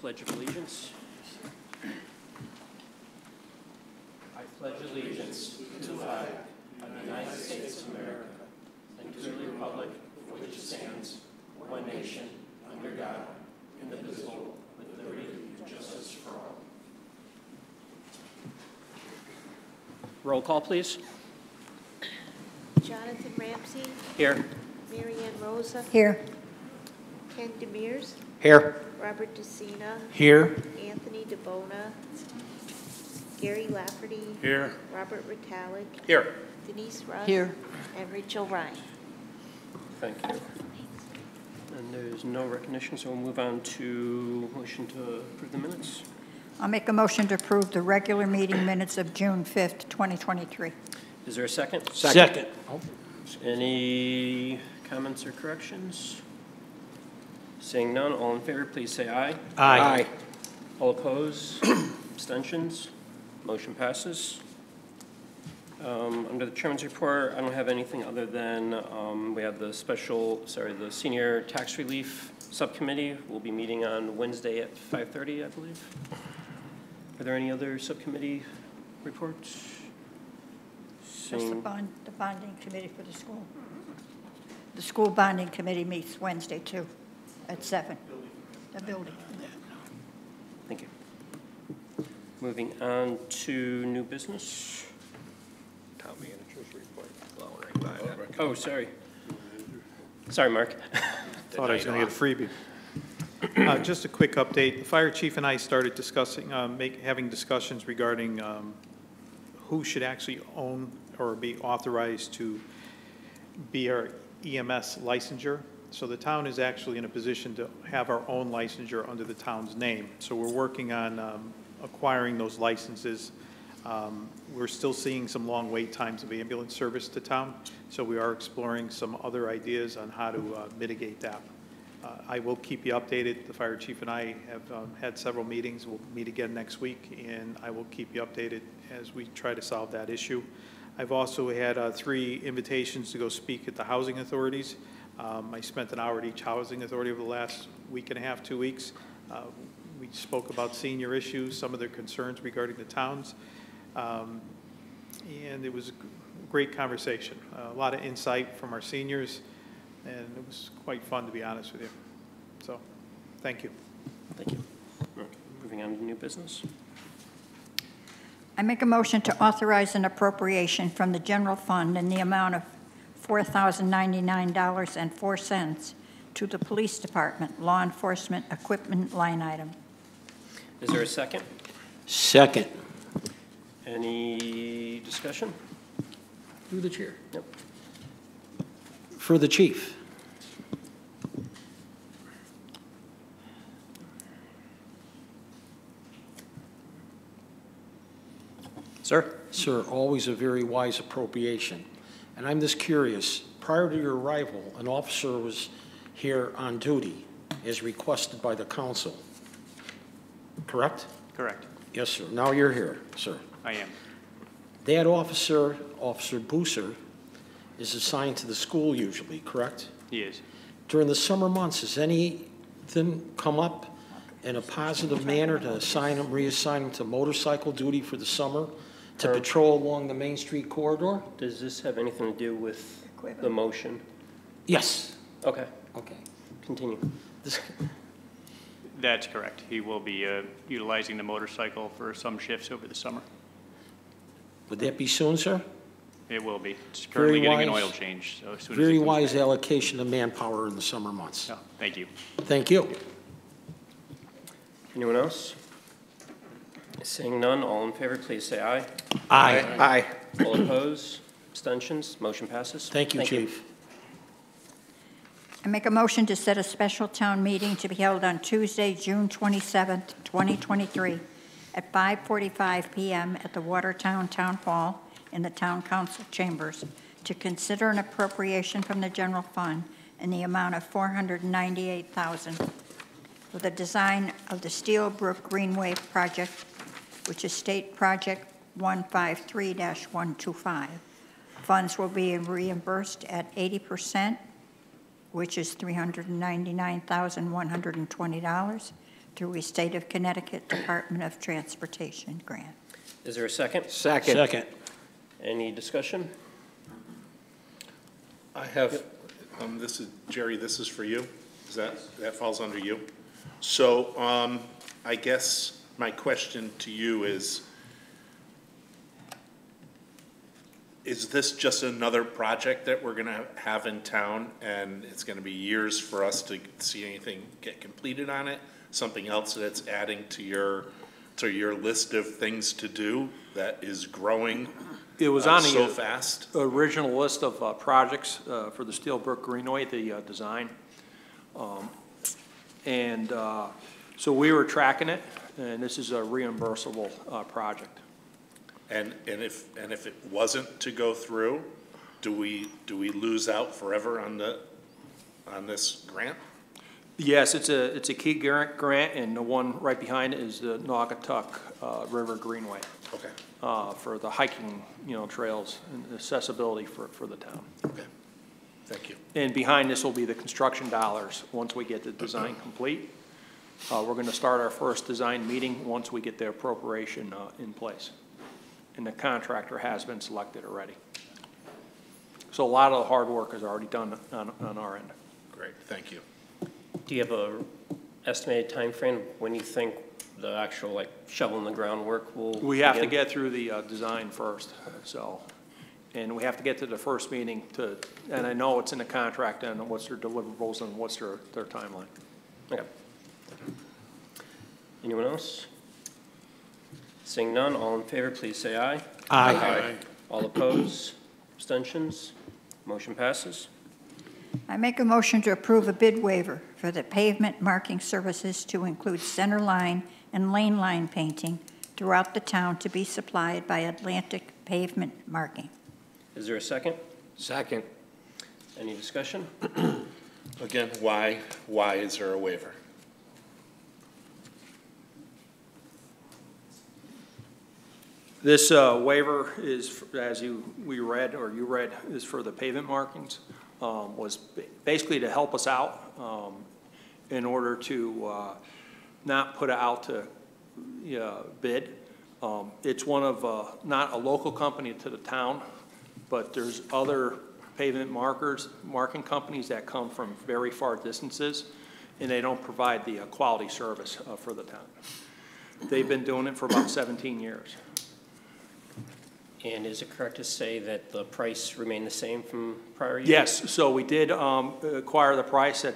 Pledge of Allegiance. I pledge allegiance to the flag of the United States of America and to the republic for which it stands, one nation, under God, indivisible, with liberty and justice for all. Roll call, please. Jonathan Ramsey. Here. Marianne Rosa. Here. Ken Demers. Here. Robert DeCina. Here. Anthony DeBona. Gary Lafferty. Here. Robert Ritalik. Here. Denise Russ. Here. And Rachel Ryan. Thank you. And there's no recognition, so we'll move on to motion to approve the minutes. I'll make a motion to approve the regular meeting minutes of June 5th, 2023. Is there a second? Second. Any comments or corrections? Seeing none, all in favor, please say aye. Aye. All opposed? Abstentions? Motion passes. Under the chairman's report, I don't have anything other than we have the the senior tax relief subcommittee. We'll be meeting on Wednesday at 5:30, I believe. Are there any other subcommittee reports? Just the bonding committee for the school. The school bonding committee meets Wednesday, too, at 7. The building. Thank you. Moving on to new business. Town manager's report. Oh, sorry. Sorry, Mark. Thought I was going to get a freebie. Just a quick update. The fire chief and I started discussing, having discussions regarding who should actually own or be authorized to be our EMS licensure. So the town is actually in a position to have our own licensure under the town's name. So we're working on acquiring those licenses. We're still seeing some long wait times of ambulance service to town, so we are exploring some other ideas on how to mitigate that. I will keep you updated. The fire chief and I have had several meetings. We'll meet again next week, and I will keep you updated as we try to solve that issue. I've also had 3 invitations to go speak at the housing authorities. I spent an hour at each housing authority over the last week and a half, 2 weeks. We spoke about senior issues, some of their concerns regarding the towns, and it was a great conversation. A lot of insight from our seniors, and it was quite fun, to be honest with you. So, thank you. Thank you. Okay, moving on to new business. I make a motion to authorize an appropriation from the general fund in the amount of $4,099.04 to the police department law enforcement equipment line item. Is there a second? Second. Any discussion? Through the chair. Yep. For the chief. Sir? Sir, always a very wise appropriation. And I'm just curious, prior to your arrival, an officer was here on duty as requested by the council, correct? Correct. Yes, sir. Now you're here, sir. I am. That officer, Officer Booser, is assigned to the school usually, correct? He is. During the summer months, has anything come up in a positive manner to reassign him to motorcycle duty for the summer to patrol along the Main Street corridor? Does this have anything to do with the motion? Yes. Okay. Okay. Continue. That's correct. He will be utilizing the motorcycle for some shifts over the summer. Would that be soon, sir? It will be. It's currently getting an oil change. So as soon as Very it comes wise back. allocation of manpower in the summer months. Oh, thank you. Thank you. Anyone else? Seeing none, all in favor, please say aye. Aye. Aye. All opposed? Abstentions? Motion passes. Thank you, Chief. I make a motion to set a special town meeting to be held on Tuesday, June 27th, 2023, at 5:45 p.m. at the Watertown Town Hall in the Town Council Chambers to consider an appropriation from the general fund in the amount of $498,000 for the design of the Steelbrook Greenway project, which is State Project 153-125. Funds will be reimbursed at 80%, which is $399,120, through a State of Connecticut Department of Transportation grant. Is there a second? Second. Any discussion? I have, this is, Jerry, this is for you. That falls under you. So, I guess my question to you is this just another project that we're gonna have in town, and it's gonna be years for us to see anything get completed on it? Something else that's adding to your list of things to do that is growing It was on so the fast? original list of projects for the Steelbrook Greenway, the design. So we were tracking it, and this is a reimbursable project. And if it wasn't to go through, do we lose out forever on this grant? Yes, it's a key grant, and the one right behind it is the Naugatuck River Greenway. Okay. For the hiking, trails and accessibility for the town. Okay. Thank you. And behind this will be the construction dollars once we get the design complete. We're going to start our first design meeting once we get the appropriation in place. And the contractor has been selected already. So a lot of the hard work is already done on our end. Great, thank you. Do you have a estimated time frame when you think the actual shovel in the groundwork will We have to begin? get through the design first, and we have to get to the first meeting and I know it's in the contract and what's their deliverables and what's their timeline. Okay. Anyone else? Seeing none, all in favor, please say aye. Aye. All opposed? Abstentions? Motion passes. I make a motion to approve a bid waiver for the pavement marking services to include center line and lane line painting throughout the town to be supplied by Atlantic Pavement Marking. Is there a second? Second. Any discussion? Again, why is there a waiver? This waiver is, as you read, is for the pavement markings, was basically to help us out in order to not put it out to bid. It's one of, not a local company to the town, but there's other pavement marking companies that come from very far distances, and they don't provide the quality service for the town. They've been doing it for about 17 years. And is it correct to say that the price remained the same from prior years? Yes, so we did acquire the price I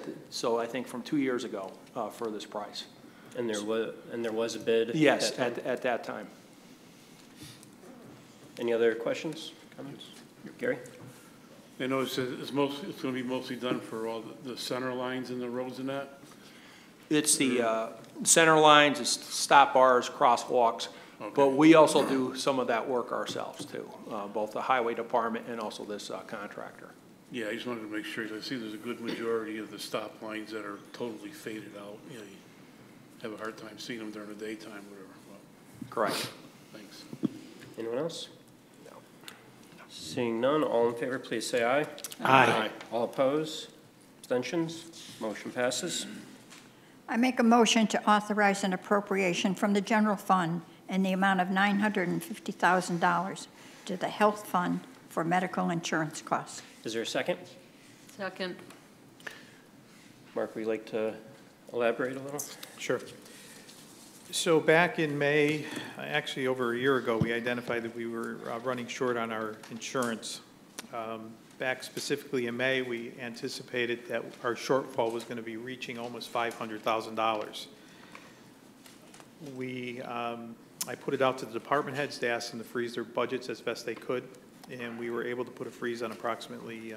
think from 2 years ago for this price. And there was a bid? Yes, at that time? at that time. Any other questions, comments? Gary? I know it's going to be mostly done for all the center lines and the roads and that? It's the center lines, it's stop bars, crosswalks, Okay. but we also do some of that work ourselves too, both the highway department and also this contractor. Yeah, I just wanted to make sure, 'cause I see there's a good majority of the stop lines that are totally faded out. You know, you have a hard time seeing them during the daytime, whatever. Well, Correct. thanks. Anyone else? No. Seeing none, all in favor, please say aye. Aye. All opposed? Abstentions? Motion passes. I make a motion to authorize an appropriation from the general fund in the amount of $950,000 to the health fund for medical insurance costs. Is there a second? Second. Mark, would you like to elaborate a little? Sure. So back in May, actually over a year ago, we identified that we were running short on our insurance. Back specifically in May, we anticipated that our shortfall was going to be reaching almost $500,000. I put it out to the department heads to ask them to freeze their budgets as best they could, and we were able to put a freeze on approximately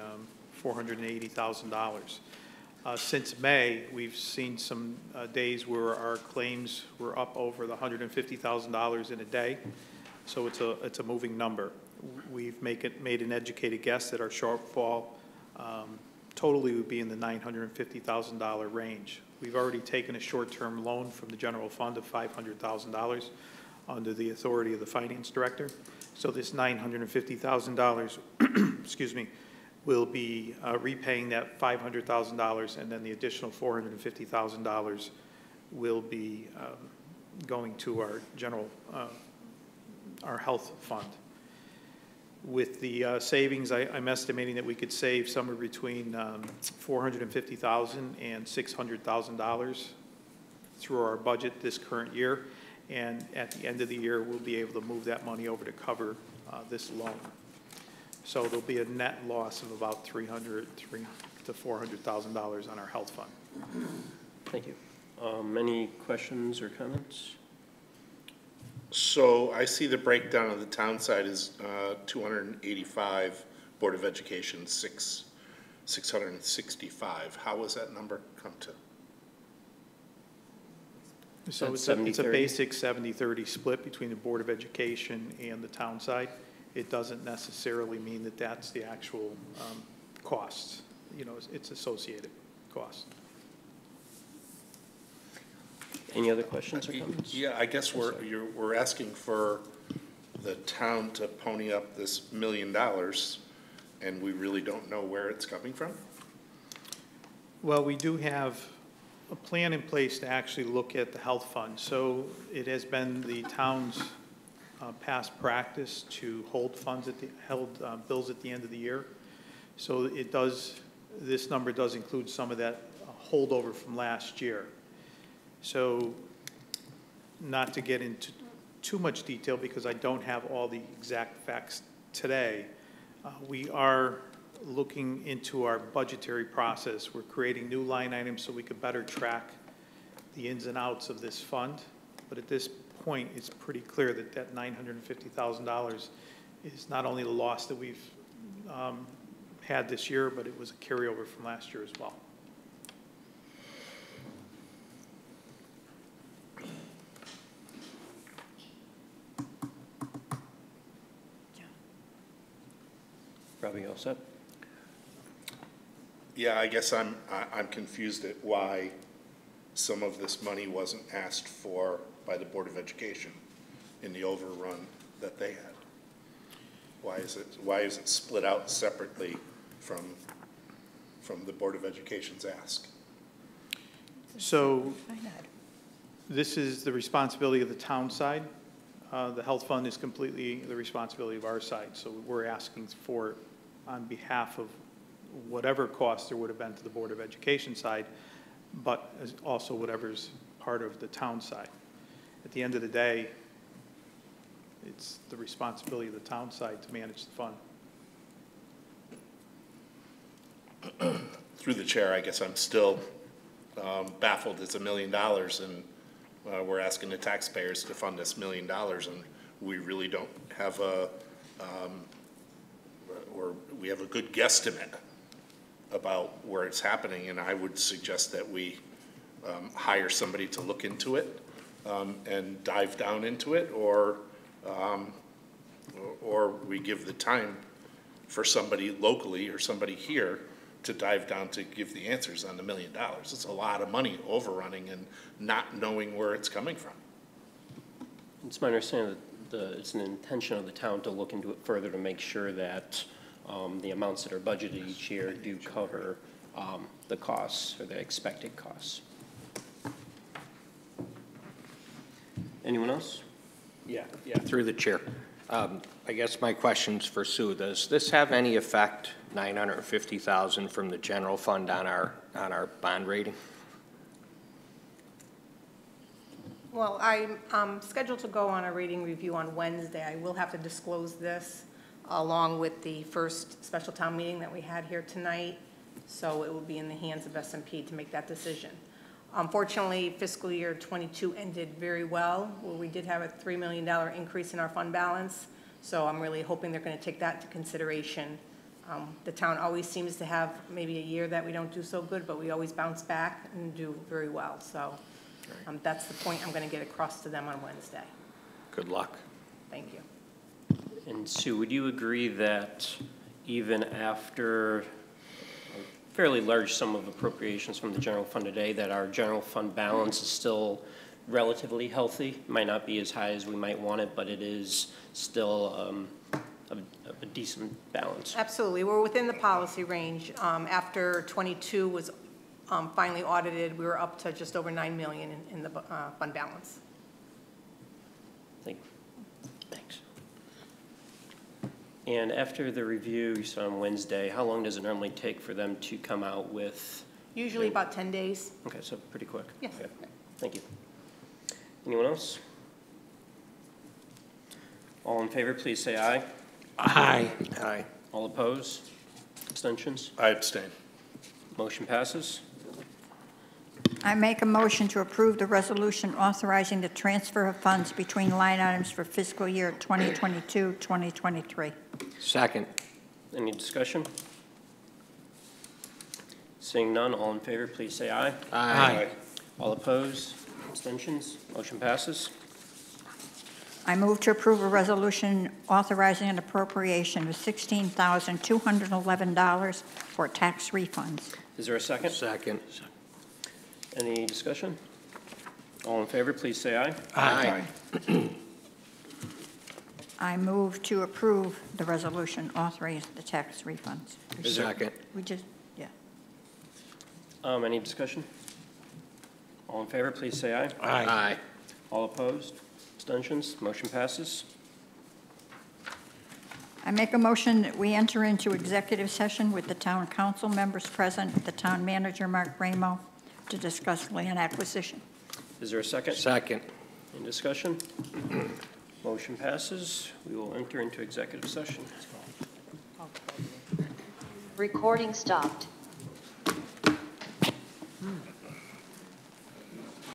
$480,000. Since May, we've seen some days where our claims were up over the $150,000 in a day, so it's a moving number. We've made an educated guess that our shortfall totally would be in the $950,000 range. We've already taken a short-term loan from the general fund of $500,000 under the authority of the finance director. So this $950,000, excuse me, will be repaying that $500,000, and then the additional $450,000 will be going to our general, our health fund. With the savings, I'm estimating that we could save somewhere between $450,000 and $600,000 through our budget this current year. And at the end of the year, we'll be able to move that money over to cover this loan. So there'll be a net loss of about $300,000 to $400,000 on our health fund. Thank you. Any questions or comments? So I see the breakdown of the town side is 285, Board of Education 665. How was that number come to? So That's it's a 70-30? basic 70-30 split between the Board of Education and the town side. It doesn't necessarily mean that that's the actual cost. You know, it's associated cost. Any other questions or comments? Yeah, I guess we're asking for the town to pony up this $1 million, and we really don't know where it's coming from? Well, we do have a plan in place to actually look at the health fund. So it has been the town's past practice to hold funds bills at the end of the year. So it does, this number does include some of that holdover from last year. So not to get into too much detail because I don't have all the exact facts today, we are looking into our budgetary process. We're creating new line items so we could better track the ins and outs of this fund. But at this point, it's pretty clear that that $950,000 is not only the loss that we've had this year, but it was a carryover from last year as well. Robbie, all set? Yeah, I guess I'm confused at why some of this money wasn't asked for by the Board of Education in the overrun that they had. Why is it split out separately from the Board of Education's ask? So this is the responsibility of the town side. The health fund is completely the responsibility of our side. So we're asking for it on behalf of whatever cost there would have been to the Board of Education side, but also whatever's part of the town side. At the end of the day, it's the responsibility of the town side to manage the fund. Through the chair, I guess I'm still baffled. It's $1 million, and we're asking the taxpayers to fund this $1 million, and we really don't have we have a good guesstimate about where it's happening, and I would suggest that we hire somebody to look into it and dive down into it, or we give the time for somebody locally or somebody here to dive down to give the answers on the $1 million. It's a lot of money overrunning and not knowing where it's coming from. It's my understanding that it's an intention of the town to look into it further to make sure that the amounts that are budgeted each year do cover the costs or the expected costs. Anyone else? Yeah, through the chair. I guess my question's for Sue. Does this have any effect, $950,000 from the general fund on our bond rating? Well, I'm scheduled to go on a rating review on Wednesday. I will have to disclose this along with the first special town meeting that we had here tonight. So it will be in the hands of S&P to make that decision. Unfortunately, fiscal year 22 ended very well, where we did have a $3 million increase in our fund balance. So I'm really hoping they're going to take that into consideration. The town always seems to have maybe a year that we don't do so good, but we always bounce back and do very well. So that's the point I'm going to get across to them on Wednesday. Good luck. Thank you. And Sue, would you agree that even after a fairly large sum of appropriations from the general fund today, that our general fund balance is still relatively healthy? It might not be as high as we might want it, but it is still a decent balance. Absolutely. We're within the policy range. After 22 was finally audited, we were up to just over 9 million in the fund balance. Thanks. And after the review you saw on Wednesday, how long does it normally take for them to come out with? Usually about 10 days. Okay, so pretty quick. Yes. Okay, thank you. Anyone else? All in favor, please say aye. Aye. Aye. All opposed? Abstentions? I abstain. Motion passes. I make a motion to approve the resolution authorizing the transfer of funds between line items for fiscal year 2022, 2023. Second. Any discussion? Seeing none, all in favor, please say aye. Aye. All opposed? Abstentions? Motion passes. I move to approve a resolution authorizing an appropriation of $16,211 for tax refunds. Is there a second? Second. Any discussion? All in favor, please say aye. Aye. I move to approve the resolution authorizing the tax refunds. Second. We just, yeah. Any discussion? All in favor, please say aye. Aye. All opposed? Abstentions? Motion passes. I make a motion that we enter into executive session with the town council members present, the town manager, Mark Ramo, to discuss land acquisition. Is there a second? Second. Any discussion? Motion passes. We will enter into executive session. Recording stopped.